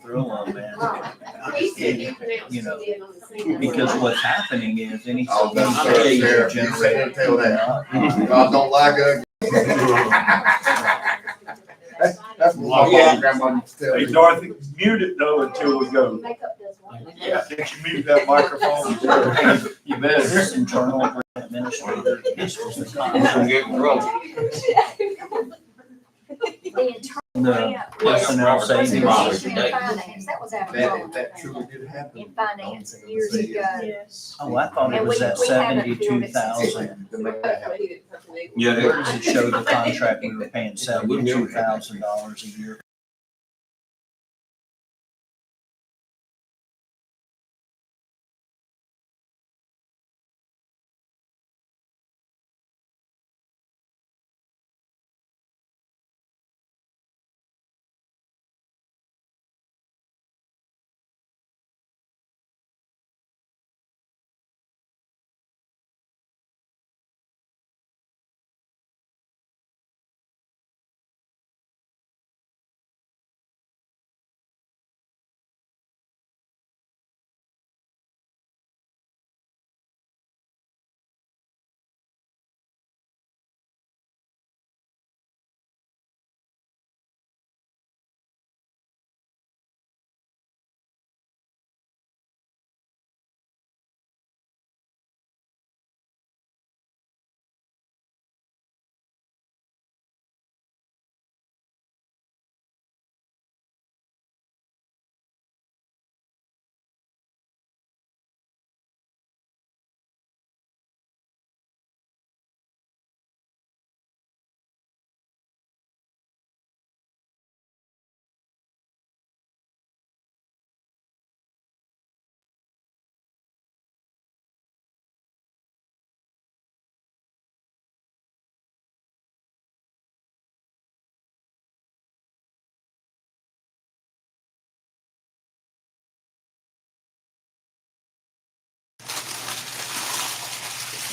through them and, you know, Because because what's happening is anything Oh, you that's say fair. you You generate. tell that. God don't like it. That's what my grandma used to tell Hey me. Dorothy, mute it though until we go. Makeup does one. Yeah, did you mute that microphone? You better, this internal administrator, this was the I'm contract. getting in trouble. The internal The grant personnel was savings. in finance, that was out of That Florida. truly did happen. In finance years ago. Yes. Oh, I thought it And was we at haven't filled it since 72,000. To make that happen. Yeah, Where does it show the contract we were paying $72,000 a year?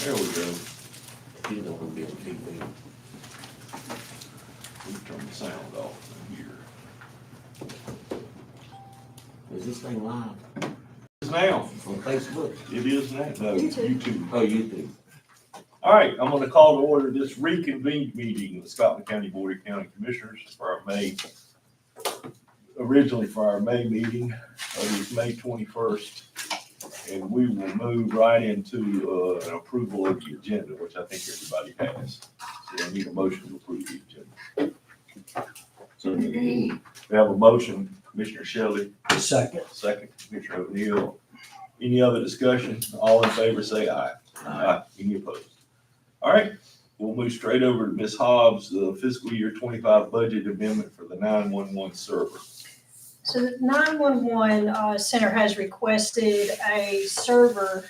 There we go. You don't want to be on TV. Let me turn the sound off in here. Is this thing live It's now. on Facebook? It is now. No, YouTube. Oh, YouTube. All right, I'm gonna call to order this reconvened meeting of the Scotland County Board of County Commissioners for our originally for our May meeting. It was May 21st. And we will move right into an approval of the agenda, which I think everybody has. So I need a motion to approve the agenda. So, We have a motion, Commissioner Shelley, Second. second, Commissioner O'Neill. Any other discussion? All in favor, say aye. Aye. Any opposed? All right, we'll move straight over to Ms. Hobbs, the fiscal year 25 budget amendment for the 911 server. So the 911 center has requested a server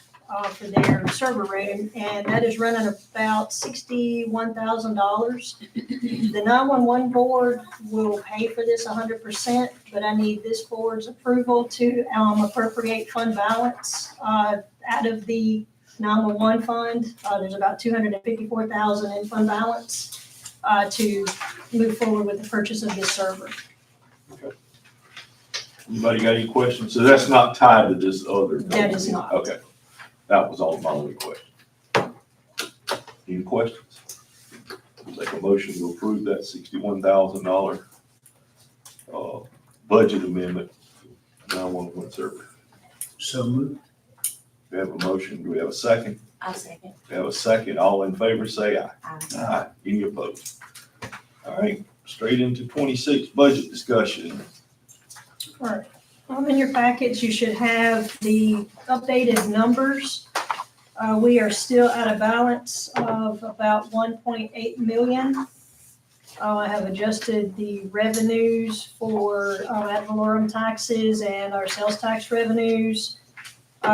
for their server room, and that is running about $61,000. The 911 board will pay for this 100%, but I need this board's approval to appropriate fund balance out of the 911 fund. There's about $254,000 in fund balance to move forward with the purchase of this server. Anybody got any questions? So that's not tied to this other? That is not. Okay, that was all my only question. Any questions? Take a motion to approve that $61,000 budget amendment, 911 server. So moved. We have a motion, do we have a second? I second. We have a second, all in favor, say aye. Aye. Aye. Any opposed? All right, straight into 26, budget discussion. All right, in your packets, you should have the updated numbers. We are still at a balance of about 1.8 million. I have adjusted the revenues for ad valorem taxes and our sales tax revenues.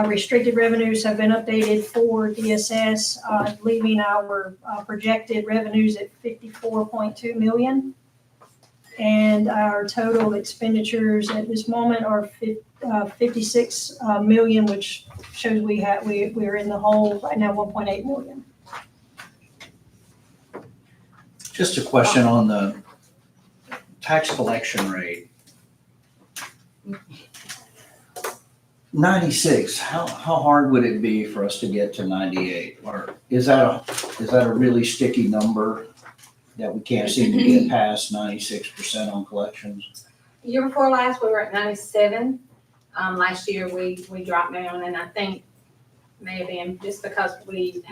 Restricted revenues have been updated for DSS, leaving our projected revenues at 54.2 million. And our total expenditures at this moment are 56 million, which shows we're in the hole right now, 1.8 million. Just a question on the tax collection rate. 96, how hard would it be for us to get to 98? Or is that a really sticky number that we can't seem to get past 96% on collections? Year before last, we were at 97. Last year, we dropped down, and I think may have been just because we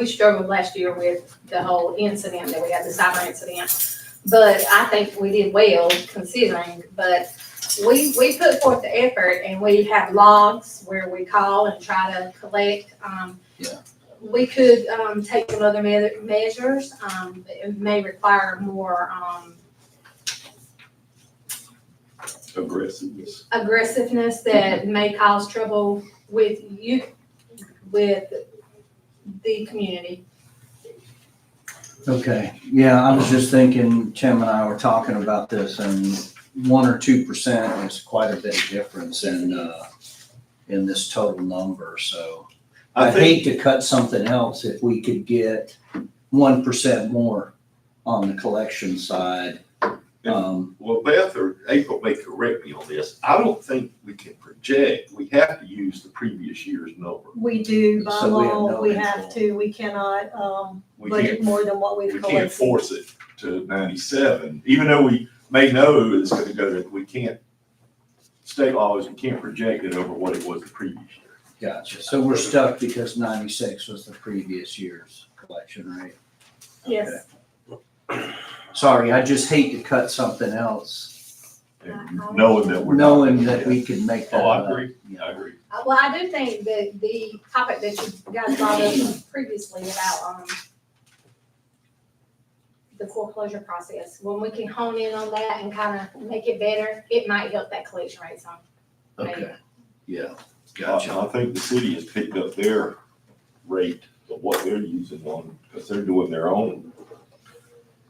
struggled last year with the whole incident that we had, the cyber incident. But I think we did well considering, but we put forth the effort, and we have logs where we call and try to collect. Yeah. We could take some other measures. It may require more aggressiveness that may cause trouble with you, with the community. Okay, yeah, I was just thinking, Tim and I were talking about this, and 1 or 2% is quite a bit of difference in this total number, so. I I'd hate to cut something else if we could get 1% more on the collection side. Well, Beth or April may correct me on this. I don't think we can project. We have to use the previous year's number. We do by So we have law, no we have influence. to, we cannot, We budget can't, more than what we've we collected. can't force it to 97, even though we may know it's gonna go to, we can't, state law is we can't project it over what it was the previous year. Gotcha, so we're stuck because 96 was the previous year's collection rate. Yes. Sorry, I just hate to cut something else, And knowing that we're not. knowing that we can make that Oh, I up. agree, Yeah. I agree. Well, I do think that the topic that you guys brought up previously about, the foreclosure process, when we can hone in on that and kind of make it better, it might help that collection rate some. Okay, yeah, I gotcha. think the city has picked up their rate of what they're using on, because they're doing their own.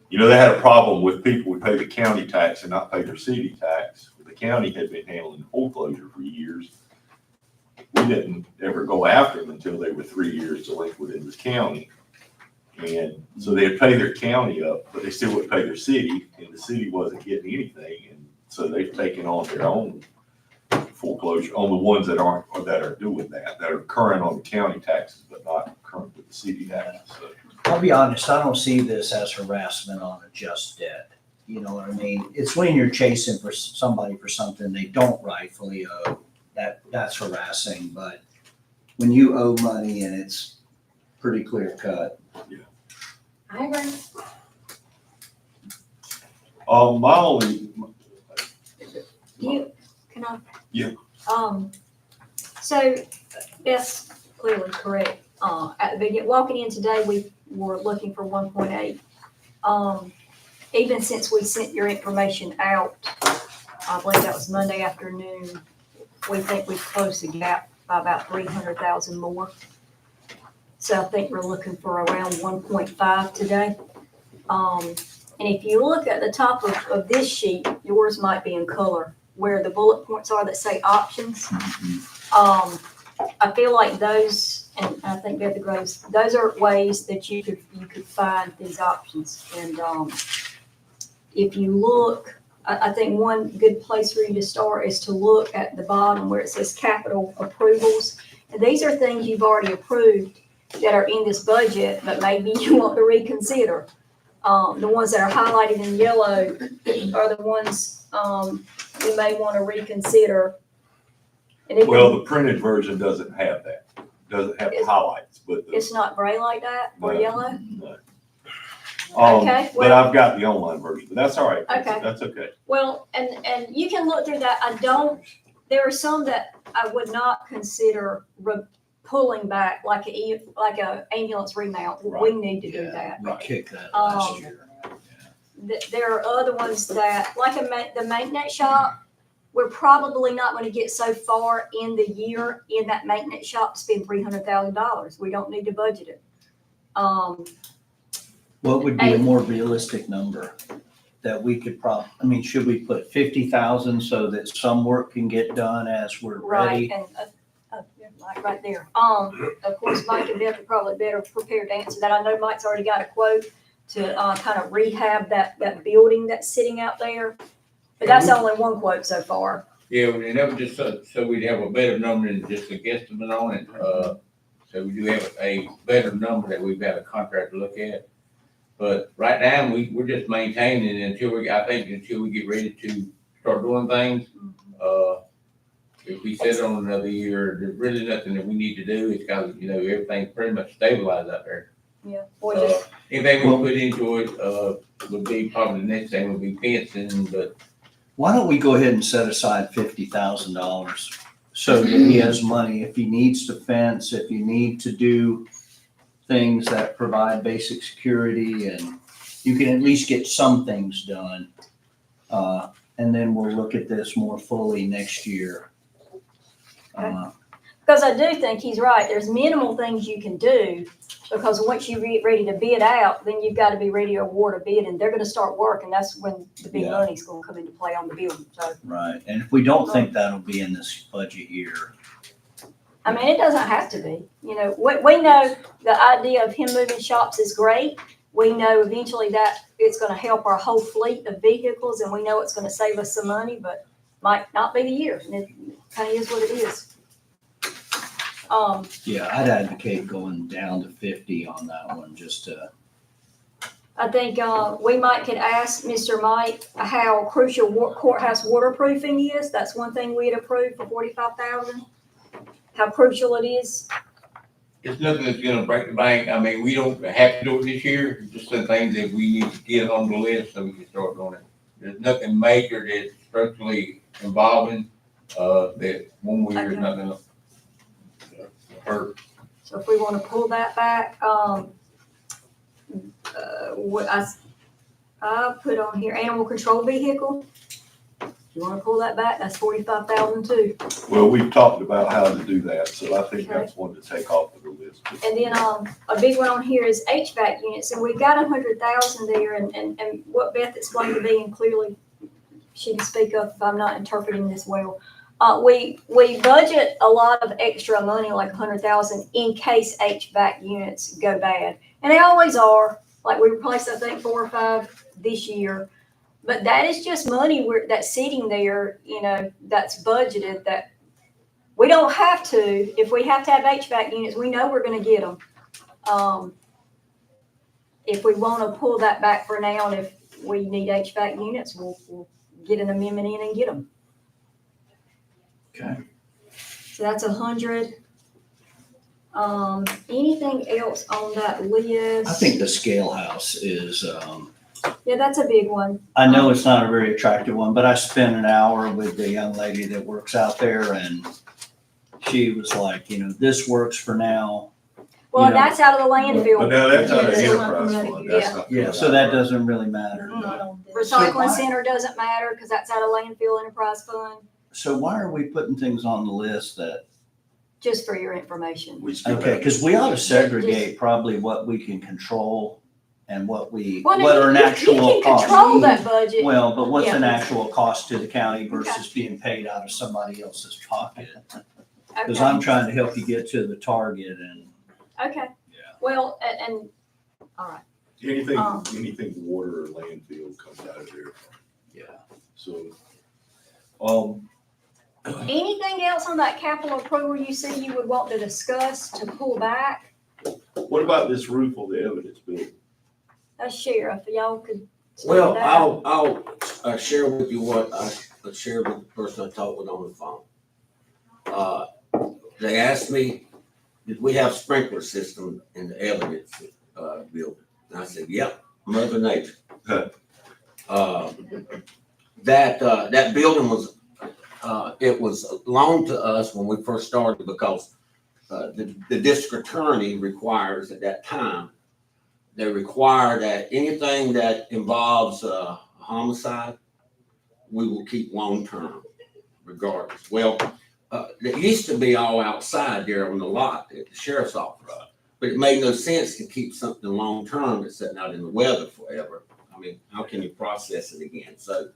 You know, they had a problem with people who pay the county tax and not pay their city tax. The county had been handling foreclosure for years. We didn't ever go after them until they were 3 years delinquent in the county. And so they'd pay their county up, but they still wouldn't pay their city, and the city wasn't getting anything. And so they've taken on their own foreclosure on the ones that aren't, or that are doing that are current on the county taxes, but not current with the city taxes. So I'll be honest, I don't see this as harassment on a just debt. You know what I mean? It's when you're chasing for somebody for something they don't rightfully owe, that's harassing, but when you owe money and it's pretty clear cut. I agree. my only, Can I? Yeah. So Beth's clearly correct. At the beginning, walking in today, we were looking for 1.8. Even since we sent your information out, I believe that was Monday afternoon, we think we've closed the gap by about 300,000 more. So I think we're looking for around 1.5 today. And if you look at the top of this sheet, yours might be in color, where the bullet points are that say options. I feel like those, and I think Beth agrees, those are ways that you could find these options. And if you look, I think one good place for you to start is to look at the bottom where it says capital approvals. And these are things you've already approved that are in this budget, but maybe you want to reconsider. The ones that are highlighted in yellow are the ones you may want to reconsider. And it well, the printed version doesn't have that, doesn't have the highlights, but. it's not gray like that or No, yellow? no. Okay, But well- I've got the online version, but that's all right. Okay. That's okay. Well, and you can look through that. There are some that I would not consider pulling back, like a ambulance remount. We Right. need to do Yeah, that. we kicked that last Um, year. There are other ones that, like the maintenance shop, we're probably not going to get so far in the year in that maintenance shop to spend $300,000. We don't need to budget it. What would be a more realistic number that we could should we put 50,000 so that some work can get done as we're Right, ready? and, like right there. Of course, Mike and Beth are probably better prepared to answer that. I know Mike's already got a quote to, kind of rehab that building that's sitting out there. But that's only one quote so far. Yeah, and that was just so we'd have a better number than just a guesstimate on it. So we do have a better number that we've got a contract to look at. But right now, we're just maintaining it until we get ready to start doing things. If we set it on another year, there's really nothing that we need to do. It's got, everything's pretty much stabilized out there. Yeah, or just, Anything we put into it, would be probably the next thing would be fencing, but Why don't we go ahead and set aside $50,000 so that he has money if he needs to fence, if you need to do things that provide basic security, and you can at least get some things done. And then we'll look at this more fully next year. because I do think he's right. There's minimal things you can do, because once you get ready to bid out, then you've got to be ready to award a bid, and they're gonna start work, and that's when the big Yeah. money's gonna come into play on the building, so. Right, and if we don't think that'll be in this budget year, I mean, it doesn't have to be, we know the idea of him moving shops is great. We know eventually that it's gonna help our whole fleet of vehicles, and we know it's gonna save us some money, but might not be the year, and it kinda is what it is. yeah, I'd advocate going down to 50 on that one, just to, I think, we could ask Mr. Mike how crucial courthouse waterproofing is. That's one thing we'd approve for 45,000. How crucial it is. it's nothing that's gonna break the bank. I mean, we don't have to do it this year, it's just the things that we need to get on the list so we can start doing it. There's nothing major that's structurally involving, that one year is not gonna hurt. So if we want to pull that back, I put on here animal control vehicle. You want to pull that back? That's 45,000 too. Well, we've talked about how to do that, so I think that's one to take off of the list. And then, a big one on here is HVAC units, and we've got 100,000 there, and what Beth explained to me, and clearly she can speak up if I'm not interpreting this well. We budget a lot of extra money, like 100,000, in case HVAC units go bad, and they always are. Like we replaced, I think, 4 or 5 this year, but that is just money that's sitting there, that's budgeted. That we don't have to. If we have to have HVAC units, we know we're going to get them. If we want to pull that back for now, and if we need HVAC units, we'll get an amendment in and get them. okay. So that's 100. Anything else on that list? I think the scale house is, Yeah, that's a big one. I know it's not a very attractive one, but I spent an hour with the young lady that works out there, and she was like, this works for now. Well, Yeah. that's out of the landfill. But now that's not an Yeah. enterprise fund, that's not. Yeah, so that doesn't really matter. Not on this. Recycling center doesn't matter because that's out of landfill enterprise fund, So why are we putting things on the list that, just for your information. We still okay, have- because we ought to segregate probably what we can control and what Well, what are an you actual can control cost. that budget. Well, but what's an Yeah. actual cost to the county versus being paid out of somebody else's pocket? Because Okay. I'm trying to help you get to the target, and Okay. Yeah. Well, and all right. Anything water or landfill comes out of there, yeah. so. Anything else on that capital approval you see you would want to discuss to pull back? What about this roof on the evidence building? Sheriff, y'all could. speak Well, to that. I'll share with you what I shared with the person I talked with on the phone. They asked me, did we have sprinkler system in the evidence, building? And I said, yep, Mother Nature. That building was, it was loaned to us when we first started because the district attorney requires at that time, they require that anything that involves homicide, we will keep long-term regardless. Well, it used to be all outside there on the lot at the sheriff's office, but it made no sense to keep something long-term that's sitting out in the weather forever. I mean, how can you process it again? So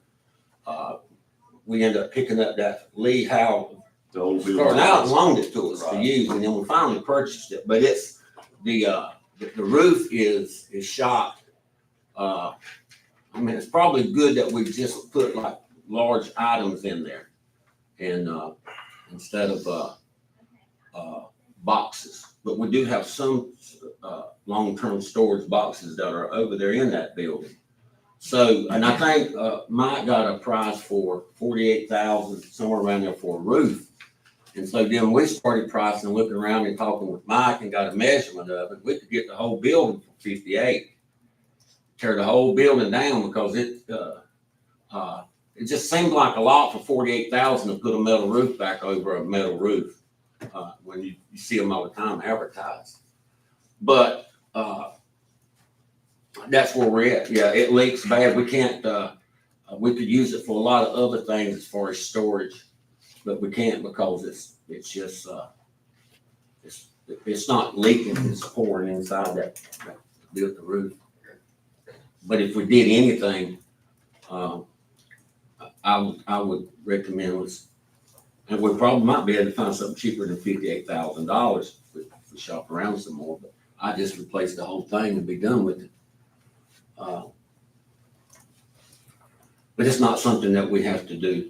we ended up picking up that Lee Howe. The old building. Started out and loaned it to us to Right. use, and then we finally purchased it. But it's the roof is shot. I mean, it's probably good that we just put like large items in there. and, instead of, boxes. But we do have some, long-term storage boxes that are over there in that building. So, and I think, Mike got a price for 48,000, somewhere around there for a roof. And so then we started pricing, looking around and talking with Mike and got a measurement of it. We could get the whole building for 58. Tear the whole building down because it just seemed like a lot for 48,000 to put a metal roof back over a metal roof, when you see them all the time advertised. But, that's where we're at. Yeah, it leaks bad. We can't, we could use it for a lot of other things as far as storage, but we can't because it's just, it's not leaking, it's pouring inside that built the roof. But if we did anything, I would recommend was, and we probably might be able to find something cheaper than $58,000 if we shop around some more, but I just replace the whole thing and be done with it. But it's not something that we have to do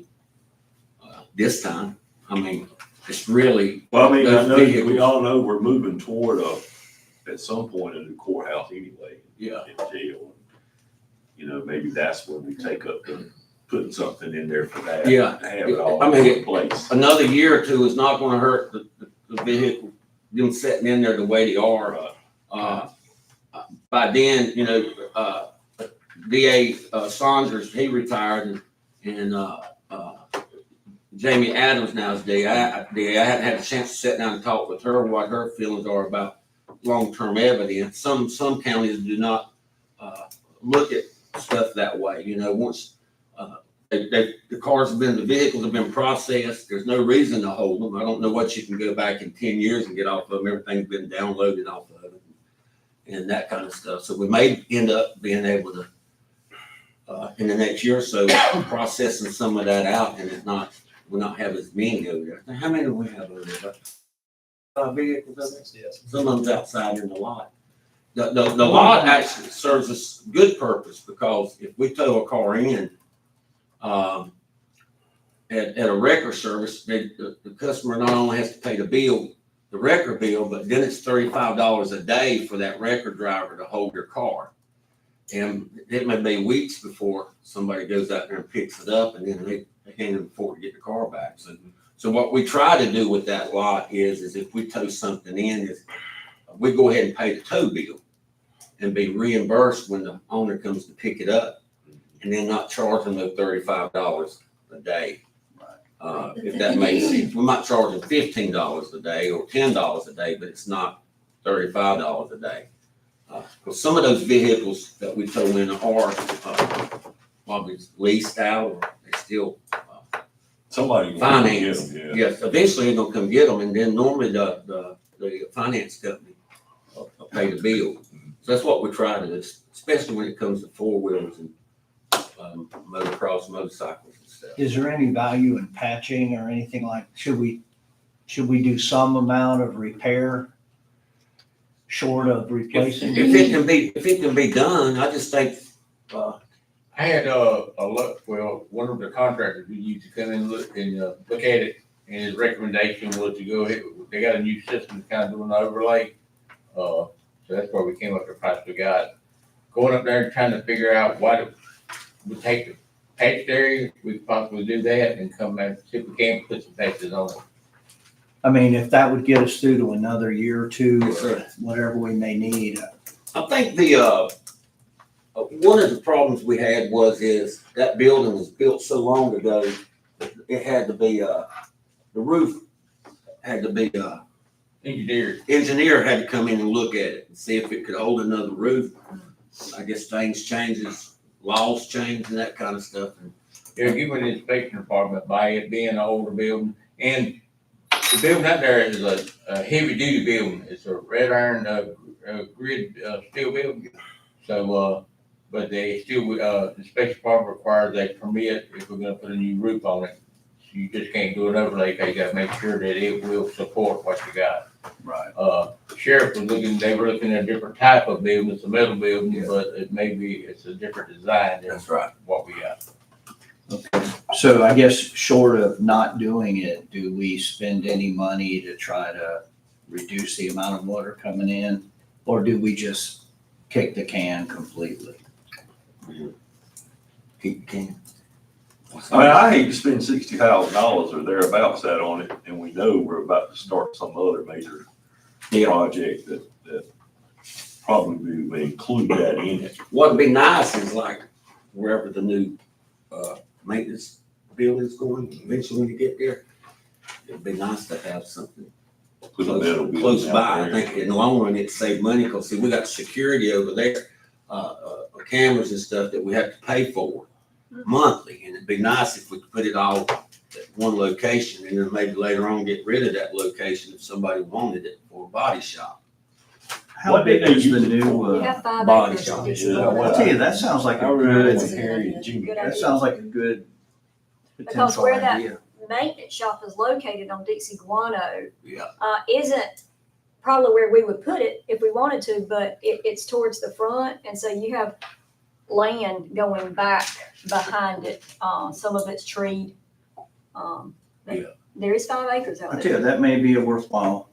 this time. I mean, it's really. Well, I mean, I those know, vehicles- we all know we're moving toward at some point, a new courthouse anyway. Yeah. In jail. You know, maybe that's when we take up putting something in there for that. Yeah. To have it all I mean, in place. Another year or two is not gonna hurt the vehicle, them sitting in there the way they are. By then, you know, DA Saunders, he retired, and Jamie Adams now is DA. I hadn't had a chance to sit down and talk with her, what her feelings are about long-term evidence. Some counties do not look at stuff that way. You know, once the vehicles have been processed, there's no reason to hold them. I don't know what you can go back in 10 years and get off of them. Everything's been downloaded off of it and that kind of stuff. So we may end up being able to, in the next year or so, processing some of that out, and we'll not have as many over there. How many do we have over there? Vehicles over there? Yes. Some of them's outside in the lot. The lot actually serves us good purpose, because if we tow a car in, at a wrecker service, the customer not only has to pay the wrecker bill, but then it's $35 a day for that wrecker driver to hold your car. And it may be weeks before somebody goes out there and picks it up, and then they can't even afford to get the car back. So what we try to do with that lot is if we tow something in, is we go ahead and pay the tow bill and be reimbursed when the owner comes to pick it up, and then not charge them those $35 a day. If that makes sense. We might charge them $15 a day or $10 a day, but it's not $35 a day. Because some of those vehicles that we tow in are probably leased out, or they still Somebody. financed. Yeah. Yes, eventually they're gonna come get them, and then normally the finance company will pay the bill. So that's what we try to do, especially when it comes to four-wheelers and motocross, motorcycles and stuff. Is there any value in patching or anything like, should we do some amount of repair short of replacing? If it can be done, I just think, I had one of the contractors we used to come in and look at it, and his recommendation was to go ahead. They got a new system to kind of do an overlay, so that's where we came up with the price we got. Going up there and trying to figure out what we take the patched area, we could possibly do that, and come back see if we can put some patches on it. I mean, if that would get us through to another year or two, Yes, or sir. whatever we may need. I think one of the problems we had is that building was built so long ago, it had to be, the roof had to be, engineer had to come in and look at it and see if it could hold another roof. I guess things changes, laws change and that kind of stuff. They're giving the inspection department by it being an older building, and the building out there is a heavy duty building. It's a red iron grid steel building. So, but they still, the inspection department requires a permit if we're gonna put a new roof on it. You just can't do an overlay, 'cause you gotta make sure that it will support what you got. Right. Sheriff was they were looking at a different type of building, it's a metal building, but it's a different design than That's right. what we got. Okay. So I guess short of not doing it, do we spend any money to try to reduce the amount of water coming in? Or do we just kick the can completely? Keep can. I mean, I hate to spend $60,000 or thereabouts that on it, and we know we're about to start some other major project that probably will include that in it. What'd be nice is like wherever the new, maintenance building's going, eventually when you get there, it'd be nice to have something Put a metal building close out by. I there. think in the long run, it'd save money, cause see, we got security over there, cameras and stuff that we have to pay for monthly, and it'd be nice if we could put it all at one location, and then maybe later on get rid of that location if somebody wanted it for a body shop. How What big did they is the use it new, We have 5 body acres. shop. in Dixie Yeah, Glen. I'll tell you, that sounds like I a really good, want Harry and Jimmy. Good that idea. sounds like a good Because potential where that idea. maintenance shop is located on Dixie Guano, Yeah. isn't probably where we would put it if we wanted to, but it's towards the front, and so you have land going back behind it. Some of it's treed. But Yeah. there is 5 acres out I tell you, there. that may be a worthwhile,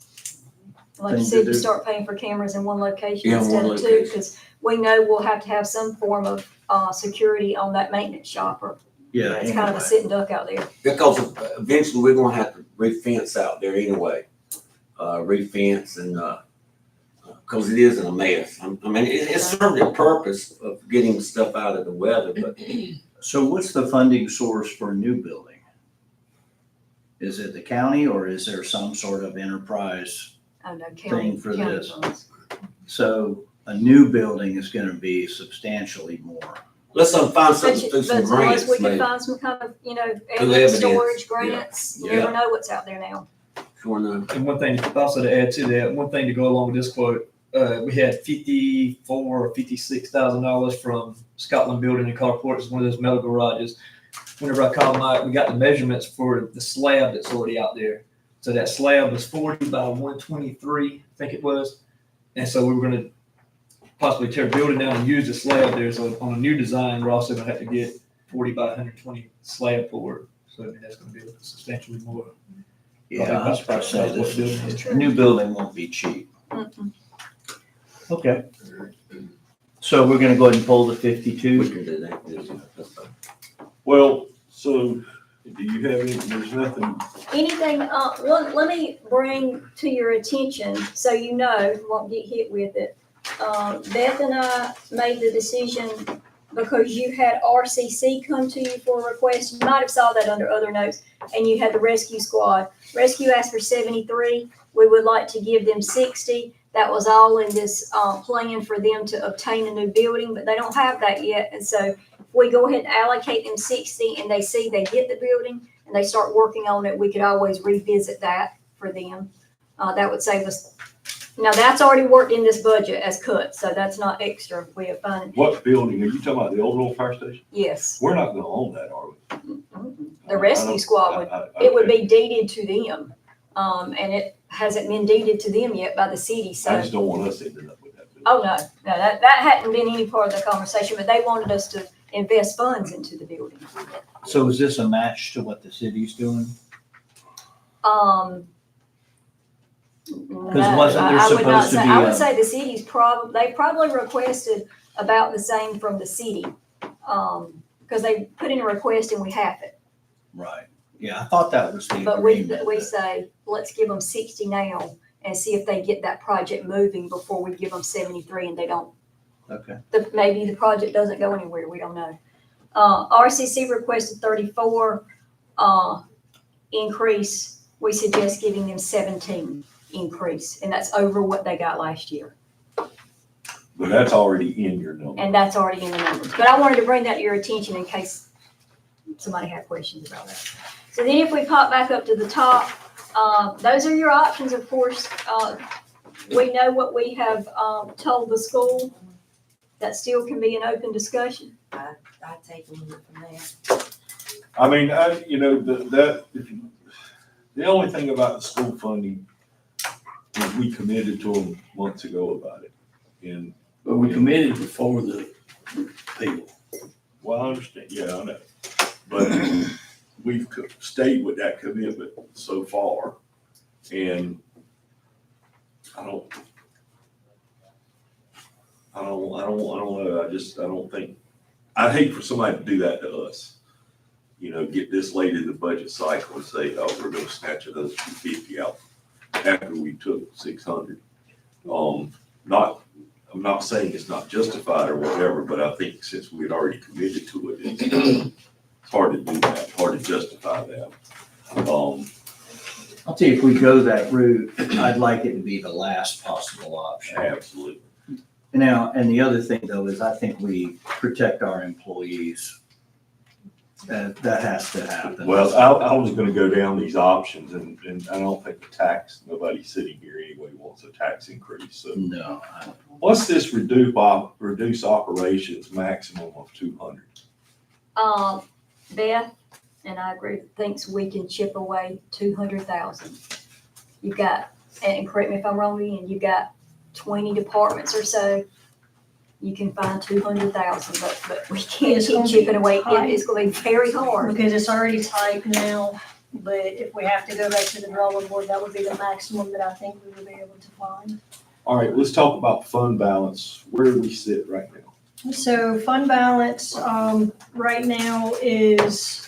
Like you thing to said, you do. start paying for cameras in one location Yeah, instead one of 2, location. because we know we'll have to have some form of, security on that maintenance shop, or yeah, it's kind of a anyway. sitting duck out there. Because eventually we're gonna have to re-fence out there anyway. Re-fence and, cause it isn't a mess. I mean, it served a purpose of getting stuff out of the weather, but So what's the funding source for a new building? Is it the county or is there some sort of enterprise? I don't know, county, Thing for county this. funds. So a new building is gonna be substantially more. let's find But something through some unless grants we can maybe. find some kind of, evidence evidence, storage yeah. grants, you Yeah. never know what's out there now. Sure enough. And one thing, also to add to that, one thing to go along with this quote, we had $54,000 or $56,000 from Scotland Building in Carport. It's one of those metal garages. Whenever I called Mike, we got the measurements for the slab that's already out there. So that slab was 40 by 123, I think it was. And so we were gonna possibly tear the building down and use the slab there. So on a new design, we're also gonna have to get 40 by 120 slab for it. So I mean, that's gonna be substantially more. Yeah, I was about to say, What's this, building is. a new building won't be cheap. Mm-mm. Okay. So we're gonna go ahead and pull the We 52? can do that. That's fine. Well, so do you have any, there's nothing, Anything, let me bring to your attention, so you know, won't get hit with it. Beth and I made the decision, because you had RCC come to you for a request, you might have saw that under other notes, and you had the rescue squad. Rescue asked for 73, we would like to give them 60. That was all in this, plan for them to obtain a new building, but they don't have that yet, and so if we go ahead and allocate them 60 and they see they get the building and they start working on it, we could always revisit that for them. That would save us. Now, that's already worked in this budget as cut, so that's not extra way of funding. what building, are you talking about the old fire station? Yes, We're not gonna own that, are we? the rescue squad would, it would be deeded to them. And it hasn't been deeded to them yet by the city, I so. just don't want us ending up with that. building. Oh, no, that hadn't been any part of the conversation, but they wanted us to invest funds into the building. So is this a match to what the city's doing? No, wasn't there I would not supposed to say, be I would a- say the city's they probably requested about the same from the city. Because they put in a request and we have it. Right. Yeah, I thought that was the But we agreement. say, let's give them 60 now and see if they get that project moving before we give them 73 and they don't. Okay. Maybe the project doesn't go anywhere, we don't know. RCC requested 34, increase. We suggest giving them 17 increase, and that's over what they got last year. But that's already in your number. And that's already in the numbers. But I wanted to bring that to your attention in case somebody had questions about that. So then if we pop back up to the top, those are your options, of course. We know what we have told the school. That still can be an open discussion. I take a little from there. I mean, the only thing about the school funding is we committed to them months ago about it. And, But we committed before the people. well, I understand, yeah, I know. But we've stayed with that commitment so far. And I don't know, I don't think, I'd hate for somebody to do that to us. You know, get this late in the budget cycle and say, oh, we're gonna snatch another 250 out after we took 600. I'm not saying it's not justified or whatever, but I think since we had already committed to it, it's hard to do that, hard to justify that. I'll tell you, if we go that route, I'd like it to be the last possible option. Absolutely. Now, and the other thing though is I think we protect our employees. That has to happen. Well, I was gonna go down these options and I don't think the tax, nobody sitting here anyway wants a tax increase, so. No, What's this reduce operations maximum of 200? Beth, and I agree, thinks we can chip away 200,000. You've got, and correct me if I'm wrong, Ian, you've got 20 departments or so. You can find 200,000, but we can't It's keep gonna be chipping away. tight. It's gonna be very hard. Because it's already tight now, but if we have to go back to the drawing board, that would be the maximum that I think we would be able to find. All right, let's talk about fund balance. Where do we sit right now? So fund balance, right now is.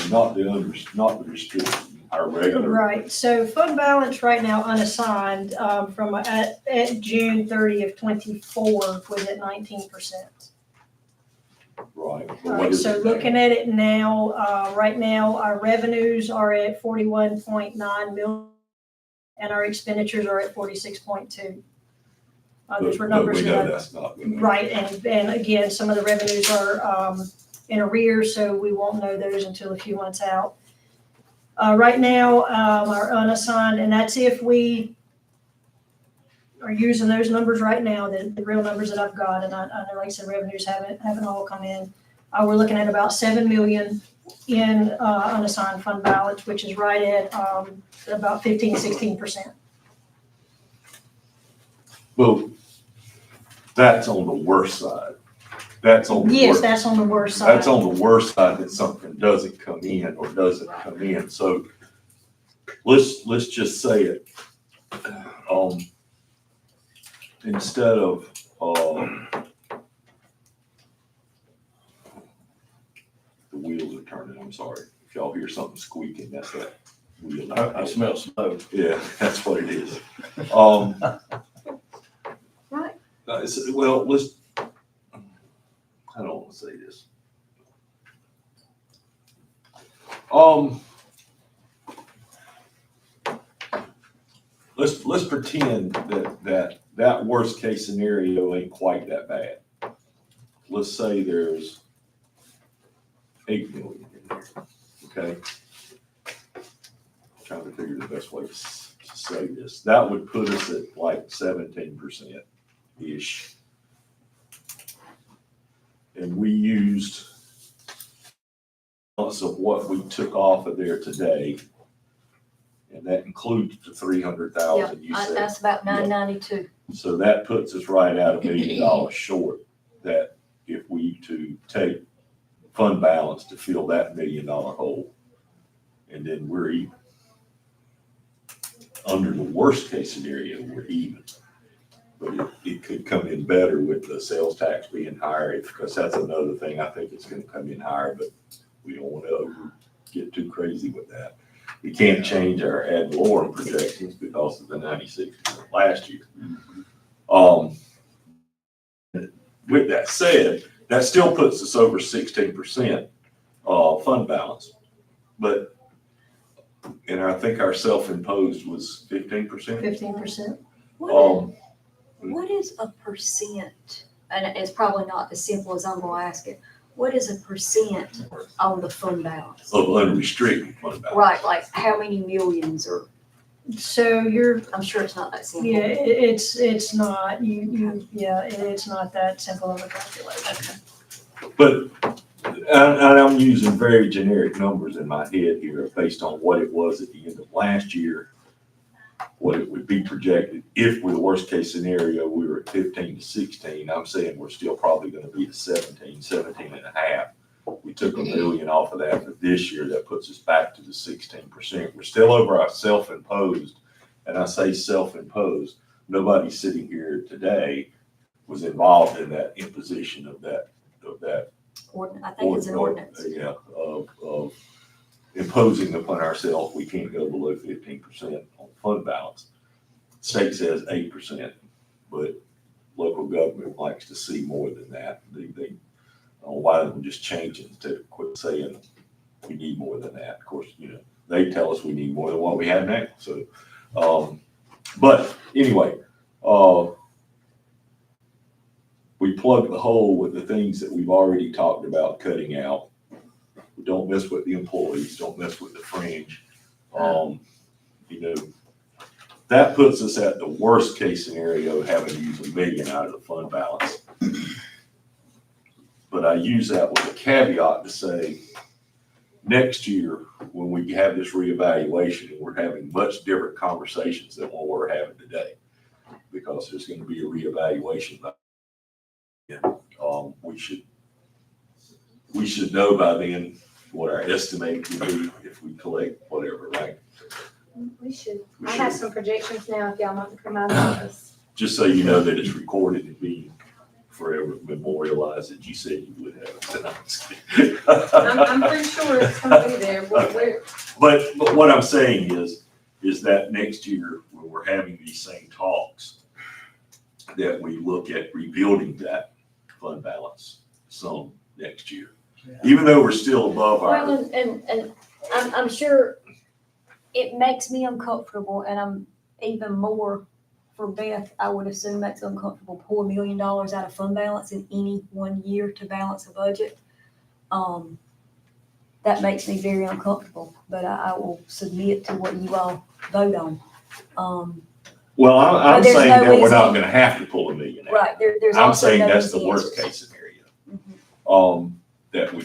Not the restricted, our regular. Right, so fund balance right now unassigned, from, at June 30th, 24 was at 19%. Right. All right, so looking at it now, right now, our revenues are at 41.9 million, and our expenditures are at 46.2. Those were numbers We that know I. that's not gonna. Right, and again, some of the revenues are in arrears, so we won't know those until a few months out. Right now, our unassigned, and that's if we are using those numbers right now, the real numbers that I've got, and I know, like I said, revenues haven't all come in. We're looking at about 7 million in unassigned fund balance, which is right at about 16%. Well, that's on the worst side. That's on the Yes, worst. that's on the worst side. That's on the worst side that something doesn't come in or doesn't come in. So let's just say it. Instead of, the wheels are turning, I'm sorry. If y'all hear something squeaking, that's that wheel. I smell smoke. Yeah, that's what it is. Right. Well, I don't want to say this. Let's pretend that worst case scenario ain't quite that bad. Let's say there's 8 million in there, okay? Trying to figure the best way to say this. That would put us at like 17%-ish. And we used lots of what we took off of there today. And that includes the 300,000 you said. That's about 992. So that puts us right at $1 million short, that if we to take fund balance to fill that $1 million hole, and then we're even. Under the worst case scenario, we're even. But it could come in better with the sales tax being higher, because that's another thing. I think it's gonna come in higher, but we don't want to get too crazy with that. We can't change our ad valorem projections because of the 96% last year. With that said, that still puts us over 16% fund balance. But, and I think our self-imposed was 15%. 15%. What is a percent? And it's probably not as simple as I'm going to ask it. What is a percent on the fund balance? Of unrestricted fund balance. Right, like how many millions or, So I'm sure it's not that simple. yeah, it's not, it's not that simple of a calculation. But, and I'm using very generic numbers in my head here based on what it was at the end of last year what it would be projected. If we're the worst case scenario, we were at 15 to 16, I'm saying we're still probably gonna be to 17 and a half. We took $1 million off of that for this year. That puts us back to the 16%. We're still over our self-imposed, and I say self-imposed. Nobody sitting here today was involved in that imposition of that. I think it's an ordinance. Yeah, of imposing upon ourselves, we can't go below 15% on fund balance. State says 8%, but local government likes to see more than that. They why don't we just change it instead of quit saying we need more than that? Of course, they tell us we need more than what we have now. So, but anyway, we plug the hole with the things that we've already talked about cutting out. We don't mess with the employees, don't mess with the fringe. That puts us at the worst case scenario, having to use $1 million out of the fund balance. But I use that with a caveat to say, next year, when we have this reevaluation, we're having much different conversations than what we're having today, because there's going to be a reevaluation. And we should know by then what our estimate would be if we collect whatever, right? We should. I have some projections now if y'all want to come out of this. Just so you know that it's recorded and being forever memorialized that you said you would have. I'm pretty sure it's gonna be there, but But what I'm saying is that next year, when we're having these same talks, that we look at rebuilding that fund balance some next year. Even though we're still above our. Well, and I'm sure it makes me uncomfortable, and I'm even more for Beth, I would assume makes it uncomfortable, pull $1 million out of fund balance in any one year to balance a budget. That makes me very uncomfortable, but I will submit to what you all vote on. Well, I'm But there's saying no that we're not reason- gonna have to pull $1 million out. Right, there's I'm also saying no that's the easy worst answers. case scenario. That we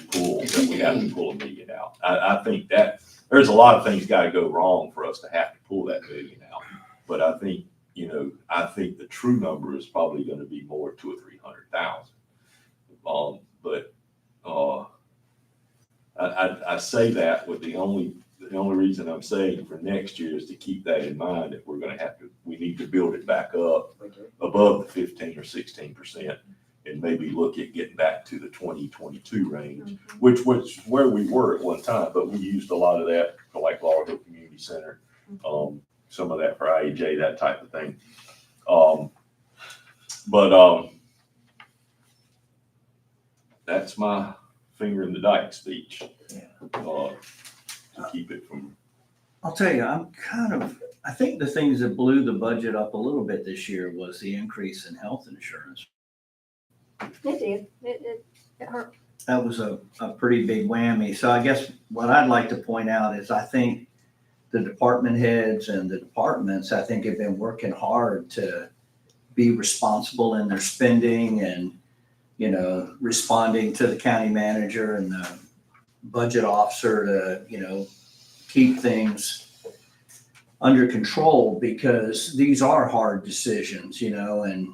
have to pull $1 million out. I think that there's a lot of things gotta go wrong for us to have to pull that $1 million out. But I think, the true number is probably gonna be more to 300,000. But I say that with the only reason I'm saying for next year is to keep that in mind, that we need to build it back up above the 15 or 16%, and maybe look at getting back to the 2022 range, which was where we were at one time, but we used a lot of that for like Laurel Hill Community Center, some of that for IAJ, that type of thing. But that's my finger in the dike speech. To keep it from. I'll tell you, I think the things that blew the budget up a little bit this year was the increase in health insurance. It did, it hurt. That was a pretty big whammy. So I guess what I'd like to point out is I think the department heads and the departments, I think, have been working hard to be responsible in their spending and, responding to the county manager and the budget officer to, keep things under control, because these are hard decisions, and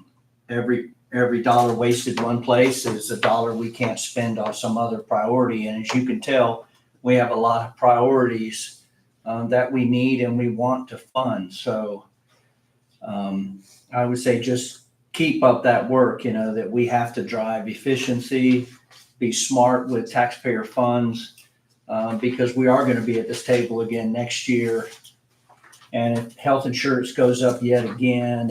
every dollar wasted one place is a dollar we can't spend on some other priority. And as you can tell, we have a lot of priorities that we need and we want to fund. So I would say just keep up that work, that we have to drive efficiency, be smart with taxpayer funds, because we are going to be at this table again next year. And if health insurance goes up yet again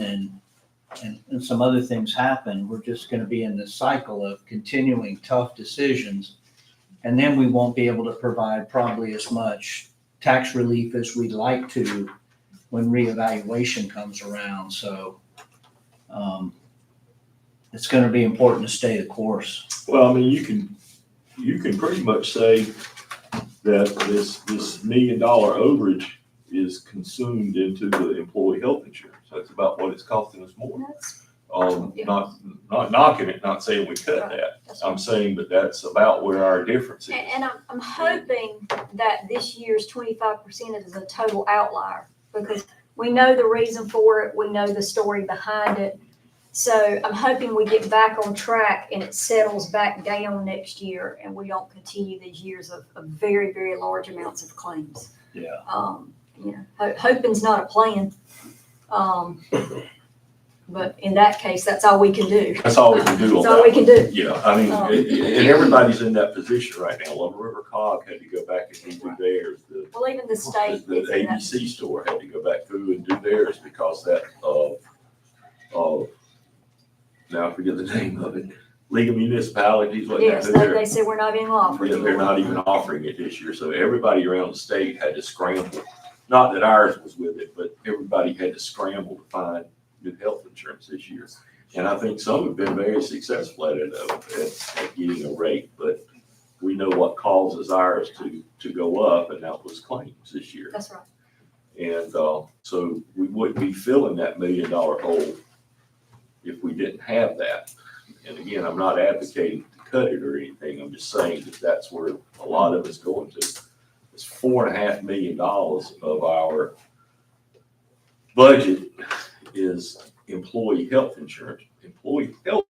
and some other things happen, we're just going to be in this cycle of continuing tough decisions. And then we won't be able to provide probably as much tax relief as we'd like to when reevaluation comes around. So it's going to be important to stay the course. Well, I mean, you can pretty much say that this $1 million overage is consumed into the employee health insurance. That's about what it's costing us more. Not knocking it, not saying we cut that. I'm saying that that's about where our difference is. And I'm hoping that this year's 25% is a total outlier, because we know the reason for it, we know the story behind it. So I'm hoping we get back on track and it settles back down next year and we don't continue these years of very, very large amounts of claims. Yeah. Hoping's not a plan. But in that case, that's all we can do. That's all we can do on That's all we that. can do. Yeah, I mean, and everybody's in that position right now. Little River Cog had to go back and do theirs. Well, even the state. The ABC store had to go back through and do theirs because that, now I forget the name of it, League of Municipalities, what Yes, they're. they said we're not even offering. Yeah, they're not even offering it this year, so everybody around the state had to scramble. Not that ours was with it, but everybody had to scramble to find new health insurance this year. And I think some have been very successful at it, at getting a rate, but we know what causes ours to go up, and that was claims this year. That's right. And, so we wouldn't be filling that $1 million hole if we didn't have that. And again, I'm not advocating to cut it or anything. I'm just saying that that's where a lot of it's going to. It's $4.5 million of our budget is employee health insurance. Employee health,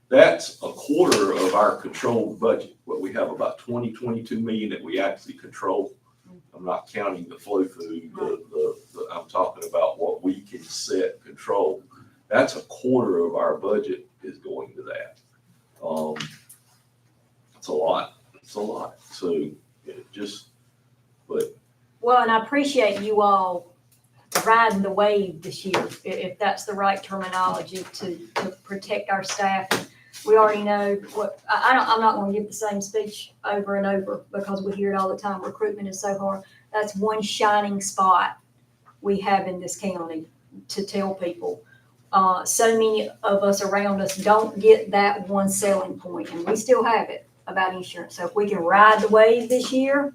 that's a quarter of our controlled budget. What we have about 22 million that we actually control. I'm not counting the flow food, I'm talking about what we can set control. That's a quarter of our budget is going to that. It's a lot. It's a lot. So it just, but. Well, and I appreciate you all riding the wave this year, if that's the right terminology, to protect our staff. We already know what, I'm not gonna give the same speech over and over because we hear it all the time. Recruitment is so hard. That's one shining spot we have in this county to tell people. So many of us around us don't get that one selling point, and we still have it about insurance. So if we can ride the wave this year,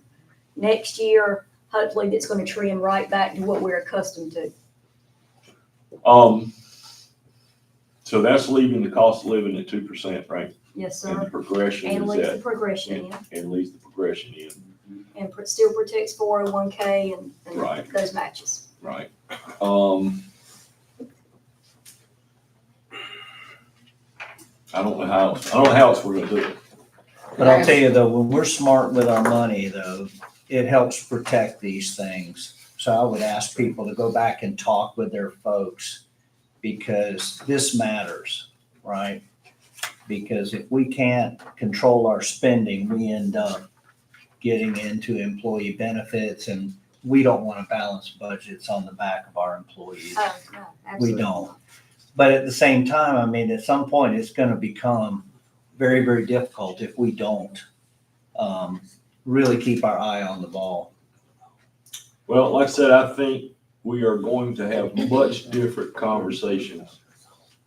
next year, hopefully it's gonna trend right back to what we're accustomed to. So that's leaving the cost of living at 2%, right? Yes, And the sir. progression And is leaves the that, progression in, and leaves the progression in, and still protects 401k and Right. those matches. right? I don't know how else we're gonna do it. But I'll tell you though, when we're smart with our money though, it helps protect these things. So I would ask people to go back and talk with their folks because this matters, right? Because if we can't control our spending, we end up getting into employee benefits and we don't want to balance budgets on the back of our employees. Oh, no, We absolutely. don't. But at the same time, I mean, at some point, it's going to become very, very difficult if we don't really keep our eye on the ball. Well, like I said, I think we are going to have much different conversations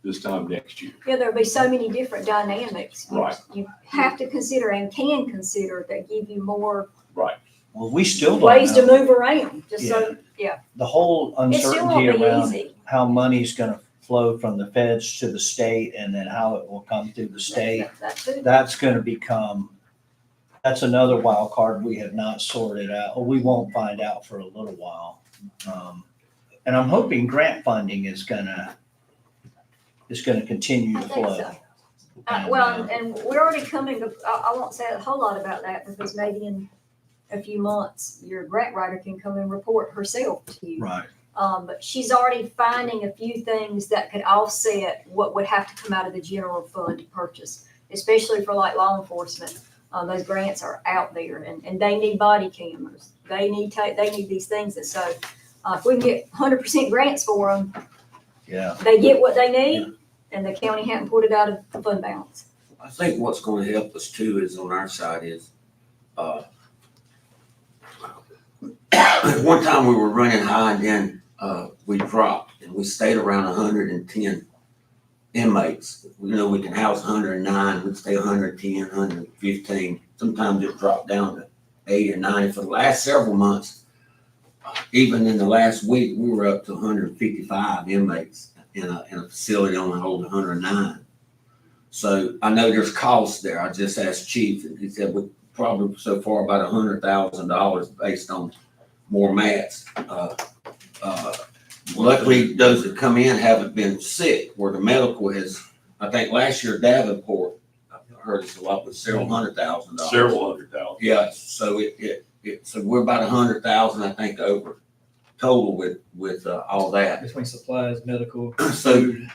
this time next year. Yeah, there'll be so many different dynamics. Right. You have to consider and can consider that give you more Well, we still don't ways to know. move around, just so, yeah. The whole It still uncertainty won't be around easy. how money's going to flow from the feds to the state and then how it will come through the state. That too. That's going to become, that's another wild card we have not sorted out, or we won't find out for a little while. And I'm hoping grant funding is gonna continue I to think flow. so. Well, and we're already coming, I won't say a whole lot about that because maybe in a few months, your grant writer can come and report herself to you. Right. But she's already finding a few things that could offset what would have to come out of the general fund to purchase, especially for like law enforcement. Those grants are out there and they need body cameras. They need these things. And so if we can get 100% grants for them, Yeah. they get what they need and the county hadn't put it out of the fund balance. I think what's gonna help us too is on our side is, one time we were running high and then, we dropped and we stayed around 110 inmates. You know, we can house 109, we'd stay 110, 115. Sometimes it dropped down to 80 or 90. For the last several months, even in the last week, we were up to 155 inmates in a facility only holding 109. So I know there's costs there. I just asked Chief and he said we're probably so far about $100,000 based on more mats. Luckily, those that come in haven't been sick, where the medical has, I think last year Davenport, I heard it's a lot with several $100,000. Several $100,000. Yeah, so so we're about 100,000, I think, over total with all that. Between supplies, medical, So, food.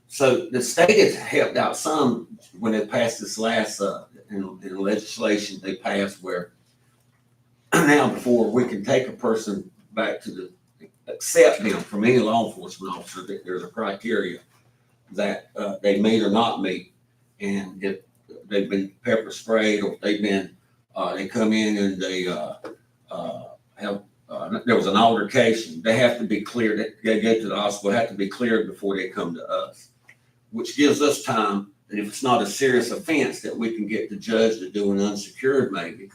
so the state has helped out some when they passed this last, in legislation they passed where now before we can take a person back to accept them from any law enforcement officer, that there's a criteria that, they meet or not meet. And if they've been pepper sprayed, or if they've been, they come in and they, have, there was an altercation, they have to be cleared, they go to the hospital, have to be cleared before they come to us. Which gives us time that if it's not a serious offense, that we can get the judge to do an unsecured maybe,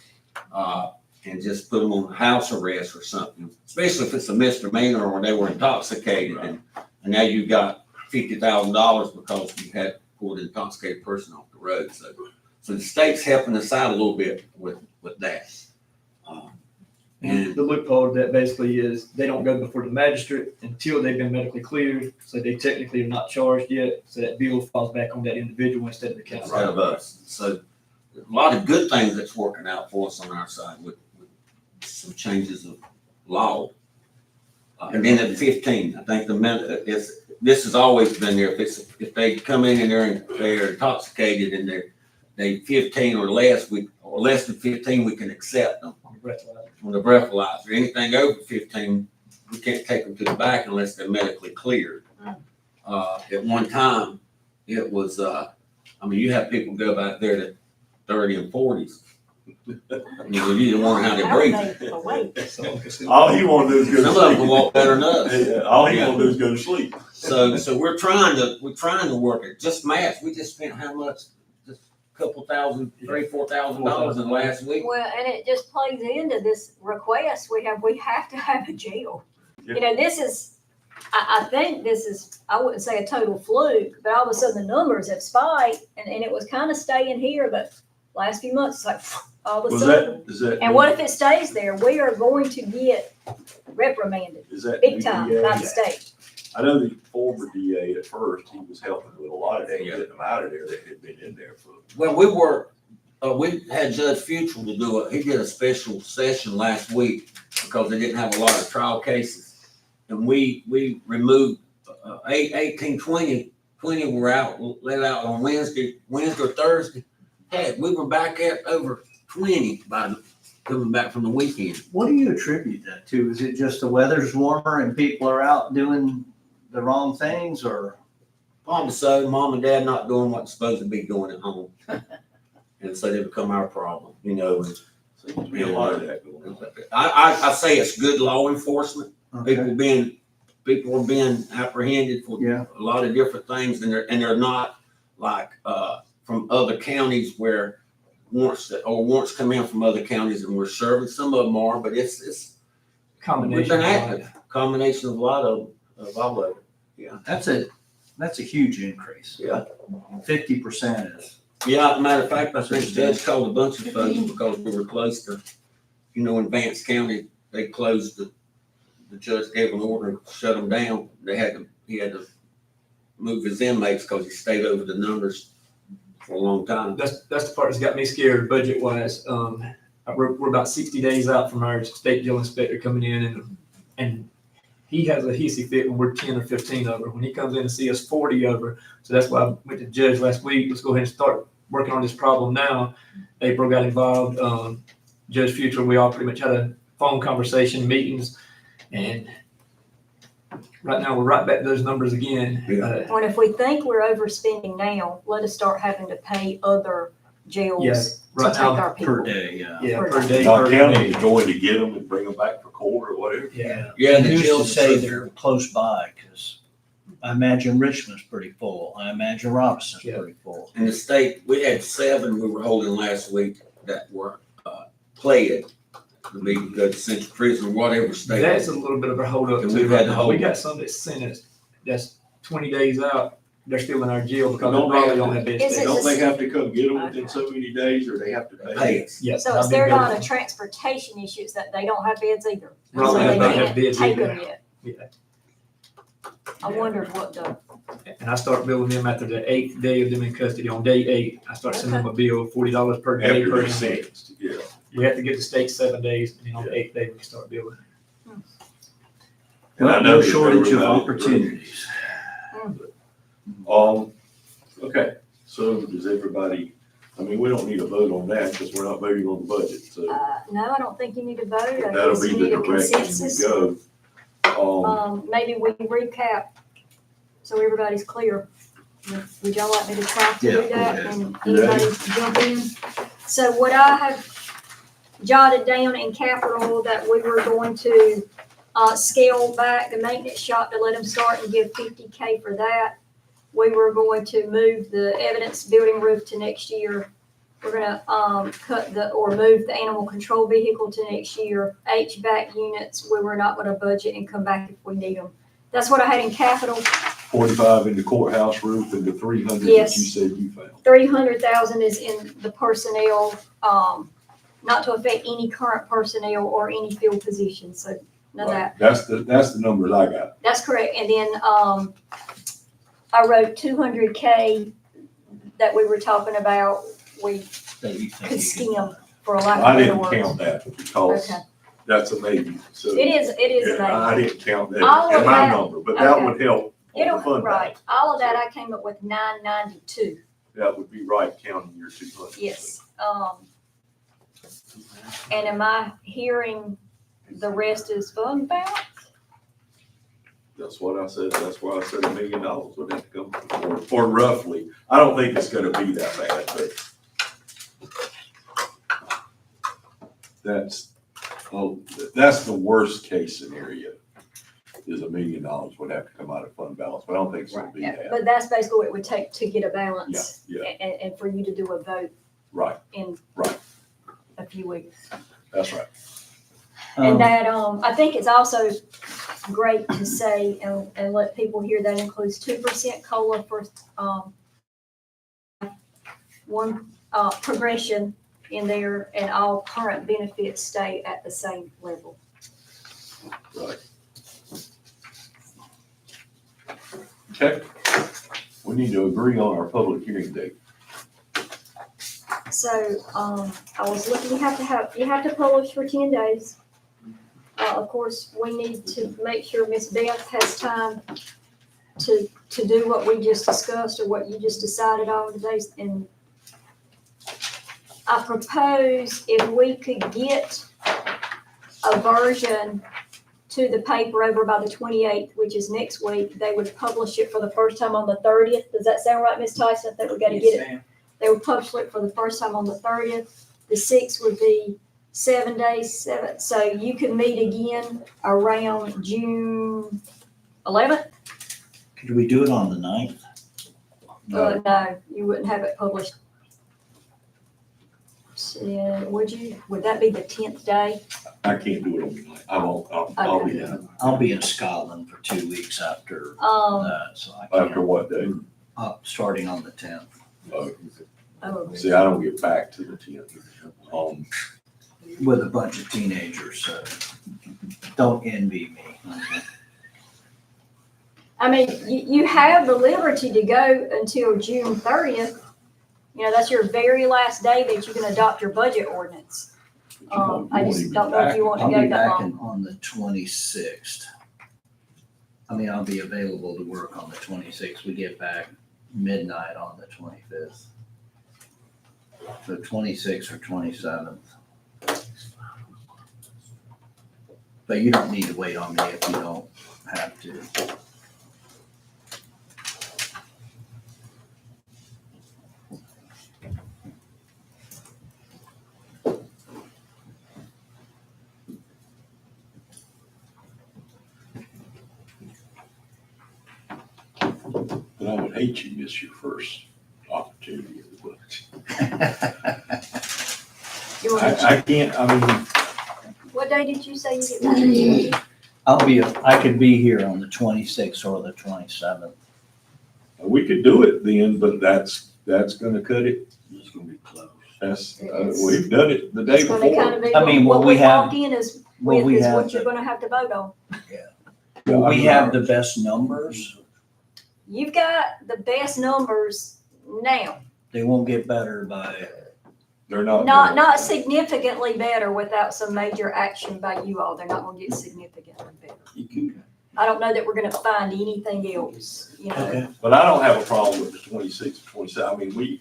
and just put them on house arrest or something, especially if it's a misdemeanor or they were intoxicated and now you got $50,000 because you had pulled an intoxicated person off the road. So the state's helping us out a little bit with that. And the loophole of that basically is they don't go before the magistrate until they've been medically cleared. So they technically are not charged yet. So that bill falls back on that individual instead of the county. Instead of us. So a lot of good things that's working out for us on our side with some changes of law. And then at 15, I think this has always been there. If they come in and they're intoxicated and they 15 or less, or less than 15, we can accept them on the breathalyzer. Anything over 15, we can't take them to the back unless they're medically cleared. At one time, it was, you have people go back there to 30 and 40s. You didn't wonder how they breathe. All he wanted to do is go to Some of them sleep. walk better than us. Yeah, all he wanted to do is go to sleep. So we're trying to work it. Just mats, we just spent how much? Just a couple thousand, $3,000-$4,000 in the last week. Well, and it just plays into this request we have to have a jail. Yeah. You know, this is, I think this is, I wouldn't say a total fluke, but all of a sudden the numbers have spiked and it was kind of staying here, but last few months, it's like all of a sudden. Is that? And what if it stays there? We are going to get reprimanded Is that big time DA? by the state. I know the former DA at first, he was helping with a lot of that, Yeah. getting them out of there that had been in there for. Well, we had Judge Futrell to do he did a special session last week because they didn't have a lot of trial cases. And we removed 18, 20 were out, let out on Wednesday or Thursday. Heck, we were back at over 20 by coming back from the weekend. What do you attribute that to? Is it just the weather's warmer and people are out doing the wrong things, or? Probably so, mom and dad not doing what they're supposed to be doing at home. And so they become our problem, and Seems to be a lot of that going on. I say it's good law enforcement. Okay. People are being apprehended for Yeah. a lot of different things, and they're not like from other counties where warrants come in from other counties and we're serving. Some of them are, but it's we've Combination. been active. Combination of a lot of all of it. Yeah. That's a huge increase. Yeah. 50% is. Yeah, matter of fact, I think the judge called a bunch of folks because we were close to, in Vance County, they closed the judge gave an order to shut them down. He had to move his inmates because he stayed over the numbers for a long time. That's the part that's got me scared budget wise. We're about 60 days out from our state jail inspector coming in and he has a hissy fit when we're 10 or 15 over. When he comes in to see us 40 over. So that's why I went to the judge last week. Let's go ahead and start working on this problem now. April got involved. Judge Futrell, we all pretty much had a phone conversation, meetings, and right now we're right back to those numbers again. Yeah. When if we think we're overspending now, let us start having to pay other jails Yes, to right take now, our people. Per day, yeah. Yeah, per per day. day. Our per county day. is going to get them and bring them back for court or whatever. Yeah. Yeah, the Who's jail to say they're close by? Because I imagine Richmond's pretty full. I imagine Robinson's Yeah. pretty full. In the state, we had 7 we were holding last week that were played to be good central prison, whatever state. That's a little bit of a hold up And too. we've had Right to now. hold We it. got some that's sentenced, that's 20 days out. they're still in our jail because Don't they're they probably have on to- that bed Is it state. Don't they have to come get them within so many days, or they have to pay? Pay it. Yes. So it's they're not a transportation issue, it's that they don't have beds either. Right, So they they don't have can't beds take either. them yet. Yeah. I wondered what the, And I start billing them after the 8th day of them in custody. On day 8, I start sending them a bill, $40 per day After per they're day. sentenced, yeah. You have to get the state 7 days, and then on the 8th day, we start billing. And I Well, know no that shortage of everybody- opportunities. Okay, so does everybody, I mean, we don't need a vote on that because we're not voting on the budget, so no, I don't think you need to vote, I that'll guess be you the need a direction we consensus. go. Maybe we recap, so everybody's clear. Would y'all like me to try to Yeah, do go that, ahead. and anybody jump in? So what I have jotted down in capital that we were going to, scale back the maintenance shop to let them start and give $50K for that. We were going to move the evidence building roof to next year. We're gonna, move the animal control vehicle to next year. HVAC units, we were not gonna budget and come back if we need them. That's what I had in capital. 45 in the courthouse roof and the 300 that Yes. you said you found. 300,000 is in the personnel, not to affect any current personnel or any field positions, so none of that. Right. That's the numbers I got. That's correct, and then, I wrote 200K that we were talking about, we could skim, for a lack of I better didn't words. count that because Okay. that's a maybe, so. It is Yeah, amazing. I didn't count that All in of my that- number, but that okay. would help on the It'll, fund right, balance. all of that I came up with 992, That would be right, counting your 200. yes. And am I hearing the rest is fund balance? That's what I said, that's why I said $1 million would have to come, or roughly. I don't think it's gonna be that bad, but that's the worst case scenario, is $1 million would have to come out of fund balance, but I don't think it's gonna be that. But that's basically what it would take to get a balance. Yeah, And for you to do a vote right, in Right. a few weeks. that's right. And that, I think it's also great to say and let people hear that includes 2% COLA for, one, progression in there, and all current benefits stay at the same level. Right. Okay, we need to agree on our public hearing date. So, I was looking, you have to publish for 10 days. Of course, we need to make sure Ms. Beth has time to do what we just discussed or what you just decided on today. And I propose if we could get a version to the paper over by the 28th, which is next week, they would publish it for the first time on the 30th. Does that sound right, Ms. Tyson? That we gotta get it? They would publish it for the first time on the 30th. The 6th would be 7 days, so you could meet again around June 11th? Could we do it on the 9th? No, you wouldn't have it published. So, would that be the 10th day? I can't do it on the night, I won't, I'll be in. I'll be in Scotland for 2 weeks after that, so I After can't, what day? starting on the 10th. Oh, See, I don't get back to the 10th. With a bunch of teenagers, so don't envy me. I mean, you have the liberty to go until June 30th. You know, that's your very last day that you can adopt your budget ordinance. I just don't know if you want to I'll go be that back long. on the 26th. I mean, I'll be available to work on the 26th. We get back midnight on the 25th. So 26th or 27th. But you don't need to wait on me if you don't have to. But I would hate you miss your first opportunity of the budget. You want to, I can't, I mean, what day did you say you get back? I could be here on the 26th or the 27th. We could do it then, but that's gonna cut it. It's gonna be close. That's, we've done it the day It's gonna kind before. of be I mean, what will we we have- walk in is Will we with is have, what you're gonna have to vote on. will we have the best numbers? You've got the best numbers now. They won't get better by, They're not. Not significantly better without some major action by you all. They're not gonna get significantly better. I don't know that we're gonna find anything else, you know. okay. But I don't have a problem with the 26, 27. I mean,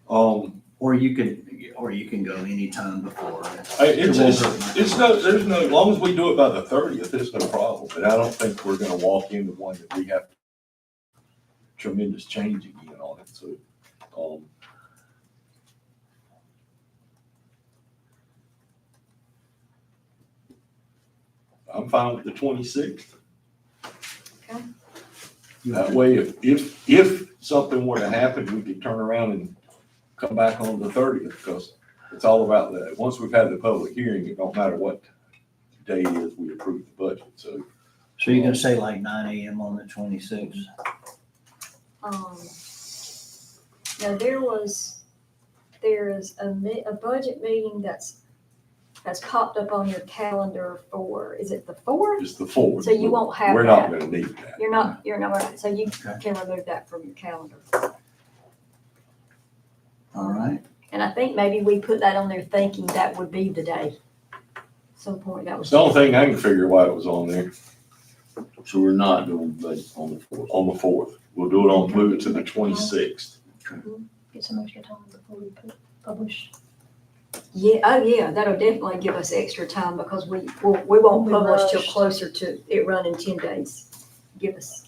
Or you can go anytime before. there's no, as long as we do it by the 30th, there's no problem. But I don't think we're gonna walk into one that we have tremendous change again on it, so, I'm fine with the 26th. Okay. That way, if something were to happen, we could turn around and come back on the 30th, because it's all about that. Once we've had the public hearing, it don't matter what day it is, we approve the budget, so. So you're gonna say like 9 AM on the 26th? Now there is a budget meeting that's popped up on your calendar for, is it the 4th? Just the 4th. So you won't have We're not that. gonna need that. You're not, so you Okay. can remove that from your calendar. All right. And I think maybe we put that on there thinking that would be the day. Some point that It's was. the only thing I can figure why it was on there, So we're not doing budget on the fourth. on the 4th. We'll do it on, move it to the 26th. Get some extra time before we publish. Yeah, oh yeah, that'll definitely give us extra time because we won't We publish till rushed. closer to it running 10 days. Give us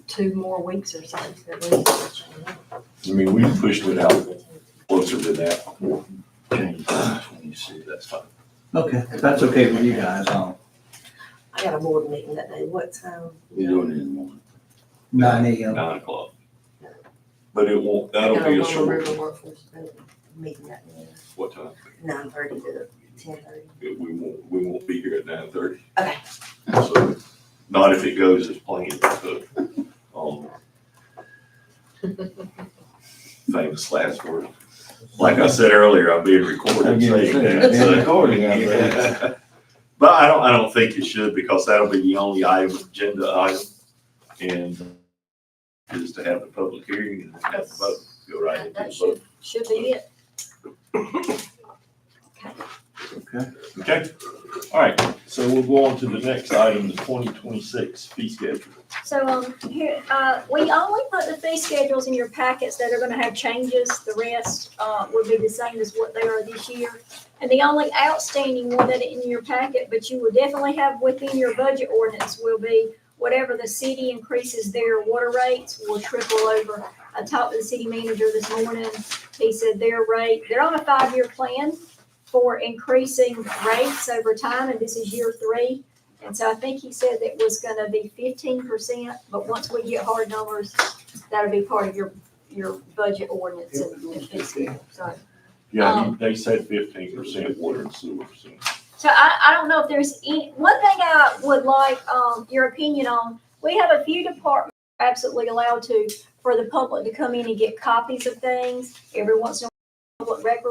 2 more weeks or so at least. I mean, we pushed it out closer to that before. Change to 26th. That's fine. Okay, if that's okay with you guys, I'll, I got a board meeting that day. What time? We're doing it in the morning. 9 AM. 9 o'clock. But it won't, I that'll got be a a short, River Workforce Development meeting that day, what time? 9:30 to 10:30. We won't be here at 9:30. Okay. So, not if it goes as planned, so, famous last word. Like I said earlier, I'm being recorded saying that. so- Recording, I bet. But I don't think it should, because that'll be the only agenda item. And is to have the public hearing and then have the vote, go right into the That vote. should be it. Okay, all right, so we'll go on to the next item, the 2026 fee schedule. So, here, we only put the fee schedules in your packets that are gonna have changes. The rest, will be the same as what they are this year. And the only outstanding one that in your packet, but you will definitely have within your budget ordinance will be whatever the city increases their water rates will trickle over. I talked to the city manager this morning. He said their rate, they're on a 5-year plan for increasing rates over time, and this is year 3. And so I think he said that was gonna be 15%, but once we get hard numbers, that'll be part of your budget ordinance and fee schedule, so. Yeah, they said 15% water and sewer, so. So I don't know if there's any, one thing I would like, your opinion on, we have a few departments absolutely allowed to, for the public to come in and get copies of things every once in a while, public record